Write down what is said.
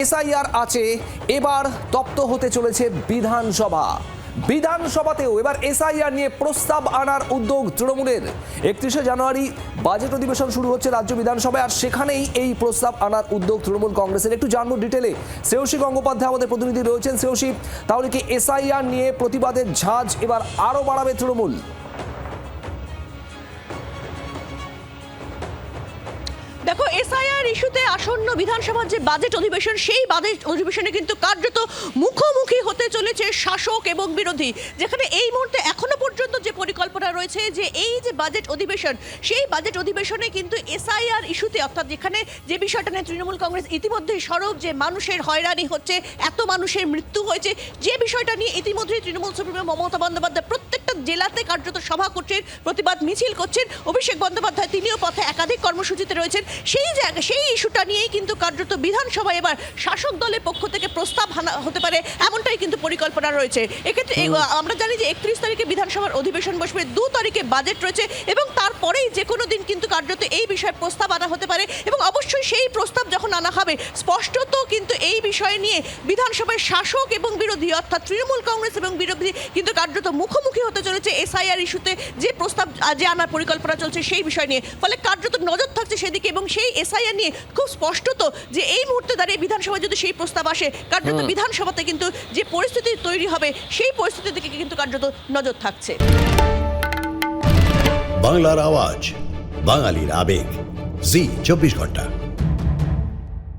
SIR আছে, এবার তপ্ত হতে চলেছে বিধানসভাতেও এবার এসআইআর নিয়ে প্রস্তাব আনার উদ্যোগ তৃণমূলের। 31শে জানুয়ারি বাজেট অধিবেশন শুরু হচ্ছে রাজ্য বিধানসভায়, আর সেখানেই এই প্রস্তাব আনার উদ্যোগ তৃণমূল কংগ্রেসের। একটু জানবো ডিটেলে, শ্রেয়সী গঙ্গোপাধ্যায় আমাদের প্রতিনিধি রয়েছেন। শ্রেয়সী, তাহলে কি এসআইআর নিয়ে প্রতিবাদের ঝাঁজ এবার আরো বাড়াবে তৃণমূল? দেখো, এসআইআর ইস্যুতে আসন্ন বিধানসভার যে বাজেট অধিবেশন, সেই বাজেট অধিবেশনে কিন্তু কার্যত মুখোমুখি হতে চলেছে শাসক এবং বিরোধী। যেখানে এই মুহূর্তে এখনো পর্যন্ত যে পরিকল্পনা রয়েছে যে এই যে বাজেট অধিবেশন, সেই বাজেট অধিবেশনে কিন্তু এসআইআর ইস্যুতে, অর্থাৎ যেখানে যে বিষয়টা নিয়ে তৃণমূল কংগ্রেস ইতিমধ্যেই সরব, যে মানুষের হয়রানি হচ্ছে, এত মানুষের মৃত্যু হয়েছে, যে বিষয়টা নিয়ে ইতিমধ্যেই তৃণমূল সুপ্রিমো মমতা বন্দ্যোপাধ্যায় প্রত্যেকটা জেলাতে কার্যত সভা করছেন, প্রতিবাদ মিছিল করছেন। অভিষেক বন্দ্যোপাধ্যায় তিনিও পথে একাধিক কর্মসূচিতে রয়েছেন। সেই ইস্যুটা নিয়েই কিন্তু কার্যত বিধানসভায় এবার শাসক দলের পক্ষ থেকে প্রস্তাব হতে পারে, এমনটাই কিন্তু পরিকল্পনা রয়েছে। এক্ষেত্রে আমরা জানি যে 31 তারিখে বিধানসভার অধিবেশন বসবে, 2 তারিখে বাজেট রয়েছে, এবং তারপরেই যে কোনো দিন কিন্তু কার্যত এই বিষয়ে প্রস্তাব আনা হতে পারে। এবং অবশ্যই সেই প্রস্তাব যখন আনা হবে, স্পষ্টত কিন্তু এই বিষয় নিয়ে বিধানসভায় শাসক এবং বিরোধী, অর্থাৎ তৃণমূল কংগ্রেস এবং বিরোধী কিন্তু কার্যত মুখোমুখি হতে চলেছে এসআইআর ইস্যুতে যে প্রস্তাব যে আনার পরিকল্পনা চলছে সেই বিষয় নিয়ে। ফলে কার্যত নজর থাকছে সেদিকে, এবং সেই এসআইআর নিয়ে খুব স্পষ্টত যে এই মুহূর্তে দাঁড়িয়ে বিধানসভায় যদি সেই প্রস্তাব আসে, কার্যত বিধানসভাতে কিন্তু যে পরিস্থিতি তৈরি হবে, সেই পরিস্থিতির দিকে কিন্তু কার্যত নজর থাকছে। বাংলার আওয়াজ, বাঙালির আবেগ, জি 24 ঘন্টা।